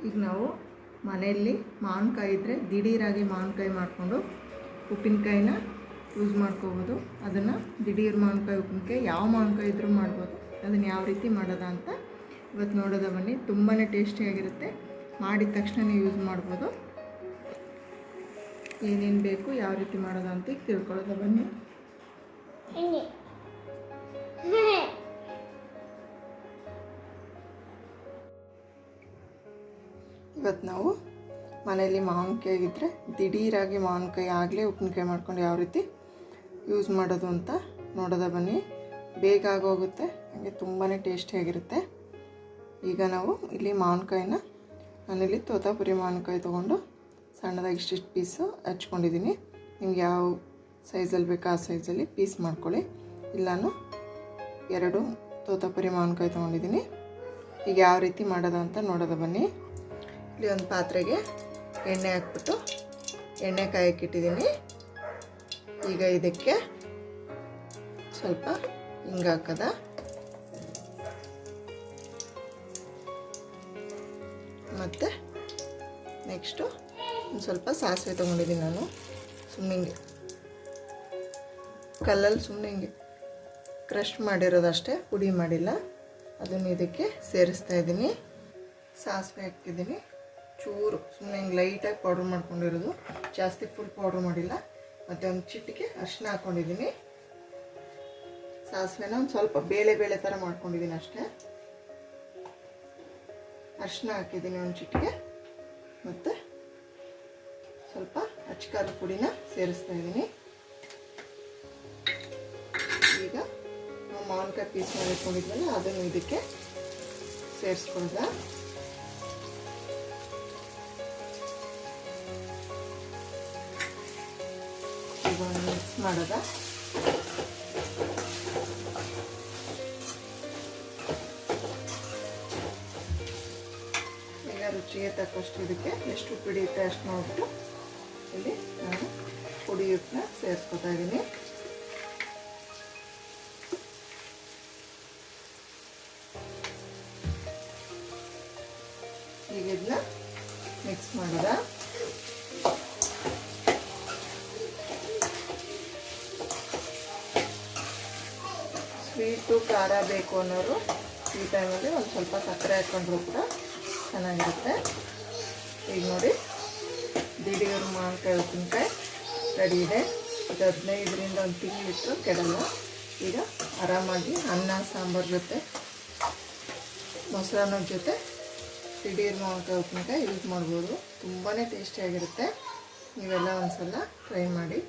ಈಗ ನಾವು ಮನೆಯಲ್ಲಿ ಮಾವಿನಕಾಯಿ ಇದ್ದರೆ ದಿಢೀರಾಗಿ ಮಾವಿನಕಾಯಿ ಮಾಡಿಕೊಂಡು ಉಪ್ಪಿನಕಾಯಿನ ಯೂಸ್ ಮಾಡ್ಕೋಬೋದು. ಅದನ್ನು ದಿಢೀರ್ ಮಾವಿನಕಾಯಿ ಉಪ್ಪಿನಕಾಯಿ ಯಾವ ಮಾವಿನಕಾಯಿ ಇದ್ರೂ ಮಾಡ್ಬೋದು. ಅದನ್ನು ಯಾವ ರೀತಿ ಮಾಡೋದ ಅಂತ ಇವತ್ತು ನೋಡೋದ ಬನ್ನಿ. ತುಂಬಾ ಟೇಸ್ಟಿಯಾಗಿರುತ್ತೆ. ಮಾಡಿದ ತಕ್ಷಣ ಯೂಸ್ ಮಾಡ್ಬೋದು. ಏನೇನು ಬೇಕು ಯಾವ ರೀತಿ ಮಾಡೋದ ಅಂತ ತಿಳ್ಕೊಳ್ಳೋದ ಬನ್ನಿ. ಇವತ್ತು ನಾವು ಮನೆಯಲ್ಲಿ ಮಾವಿನಕಾಯಿ ಇದ್ದರೆ ದಿಢೀರಾಗಿ ಮಾವಿನಕಾಯಿ ಆಗಲೇ ಉಪ್ಪಿನಕಾಯಿ ಮಾಡ್ಕೊಂಡು ಯಾವ ರೀತಿ ಯೂಸ್ ಮಾಡೋದು ಅಂತ ನೋಡೋದ ಬನ್ನಿ. ಬೇಗ ಆಗೋಗುತ್ತೆ, ಹಾಗೆ ತುಂಬಾ ಟೇಸ್ಟಿಯಾಗಿರುತ್ತೆ. ಈಗ ನಾವು ಇಲ್ಲಿ ಮಾವಿನಕಾಯಿನ ನಾನಿಲ್ಲಿ ತೋತಾಪುರಿ ಮಾವಿನಕಾಯಿ ತೊಗೊಂಡು ಸಣ್ಣದಾಗಿ ಇಷ್ಟಿಷ್ಟು ಪೀಸು ಹಚ್ಕೊಂಡಿದ್ದೀನಿ. ನಿಮ್ಗೆ ಯಾವ ಸೈಜಲ್ಲಿ ಬೇಕು ಆ ಸೈಜಲ್ಲಿ ಪೀಸ್ ಮಾಡ್ಕೊಳ್ಳಿ. ಇಲ್ಲ ನಾನು 2 ತೋತಾಪುರಿ ಮಾವಿನಕಾಯಿ ತೊಗೊಂಡಿದ್ದೀನಿ. ಈಗ ಯಾವ ರೀತಿ ಮಾಡೋದು ಅಂತ ನೋಡೋದ ಬನ್ನಿ. ಇಲ್ಲಿ ಒಂದು ಪಾತ್ರೆಗೆ ಎಣ್ಣೆ ಹಾಕ್ಬಿಟ್ಟು ಎಣ್ಣೆ ಕಾಯಕ್ಕಿಟ್ಟಿದ್ದೀನಿ. ಈಗ ಇದಕ್ಕೆ ಸ್ವಲ್ಪ ಹಿಂಗೆ ಹಾಕದ, ಮತ್ತು ನೆಕ್ಸ್ಟು ಒಂದು ಸ್ವಲ್ಪ ಸಾಸಿವೆ ತೊಗೊಂಡಿದ್ದೀನಿ. ನಾನು ಸುಮ್ಮನೆ ಹಿಂಗೆ ಕಲ್ಲಲ್ಲಿ ಸುಮ್ಮನೆ ಹಿಂಗೆ ಕ್ರಷ್ ಮಾಡಿರೋದಷ್ಟೇ, ಪುಡಿ ಮಾಡಿಲ್ಲ. ಅದನ್ನು ಇದಕ್ಕೆ ಸೇರಿಸ್ತಾ ಇದ್ದೀನಿ. ಸಾಸಿವೆ ಹಾಕ್ತಿದ್ದೀನಿ, ಚೂರು ಸುಮ್ಮನೆ ಹಿಂಗೆ ಲೈಟಾಗಿ ಪೌಡ್ರ್ ಮಾಡ್ಕೊಂಡಿರೋದು, ಜಾಸ್ತಿ ಫುಲ್ ಪೌಡ್ರ್ ಮಾಡಿಲ್ಲ. ಮತ್ತು ಒಂದು ಚಿಟಿಕೆ ಅರಿಶಿನ ಹಾಕ್ಕೊಂಡಿದ್ದೀನಿ. ಸಾಸಿವೆನ ಒಂದು ಸ್ವಲ್ಪ ಬೇಳೆ ಬೇಳೆ ಥರ ಮಾಡ್ಕೊಂಡಿದ್ದೀನಿ ಅಷ್ಟೇ. ಅರಿಶಿನ ಹಾಕಿದ್ದೀನಿ ಒಂದು ಚಿಟಿಕೆ, ಮತ್ತು ಸ್ವಲ್ಪ ಅಚ್ಚಕಾರದ ಪುಡಿನ ಸೇರಿಸ್ತಾ ಇದ್ದೀನಿ. ಈಗ ನಾವು ಮಾವಿನಕಾಯಿ ಪೀಸ್ ಮಾಡಿಟ್ಕೊಂಡಿದ್ವಲ್ಲ ಅದನ್ನು ಇದಕ್ಕೆ ಸೇರಿಸ್ಕೊಳ್ದ. ಈಗ ಮಿಕ್ಸ್ ಮಾಡೋದ. ಈಗ ರುಚಿಗೆ ತಕ್ಕಷ್ಟು ಇದಕ್ಕೆ ಎಷ್ಟು ಉಪ್ಪು ಹಿಡಿಯುತ್ತೆ ಅಷ್ಟು ನೋಡ್ಬಿಟ್ಟು ಇಲ್ಲಿ ನಾನು ಪುಡಿ ಉಪ್ಪನ್ನ ಸೇರಿಸ್ಕೊತಾ ಇದ್ದೀನಿ. ಈಗ ಇದನ್ನ ಮಿಕ್ಸ್ ಮಾಡೋದ. ಸ್ವೀಟು ಖಾರ ಬೇಕು ಅನ್ನೋರು ಈ ಟೈಮಲ್ಲಿ ಒಂದು ಸ್ವಲ್ಪ ಸಕ್ಕರೆ ಹಾಕ್ಕೊಂಡ್ರು ಕೂಡ ಚೆನ್ನಾಗಿರುತ್ತೆ. ಈಗ ನೋಡಿ, ದಿಢೀರ್ ಮಾವಿನಕಾಯಿ ಉಪ್ಪಿನಕಾಯಿ ರೆಡಿ ಇದೆ. ಇದು 15ರಿಂದ 1 ತಿಂಗಳಿಟ್ಟು ಕೆಡಲ್ಲ. ಈಗ ಆರಾಮಾಗಿ ಅನ್ನ ಸಾಂಬಾರು ಜೊತೆ ಮೊಸರನ್ನ ಜೊತೆ ದಿಢೀರ್ ಮಾವಿನಕಾಯಿ ಉಪ್ಪಿನಕಾಯಿ ಯೂಸ್ ಮಾಡ್ಬೋದು. ತುಂಬಾ ಟೇಸ್ಟಿಯಾಗಿರುತ್ತೆ. ನೀವೆಲ್ಲ ಒಂದು ಸಲ ಟ್ರೈ ಮಾಡಿ.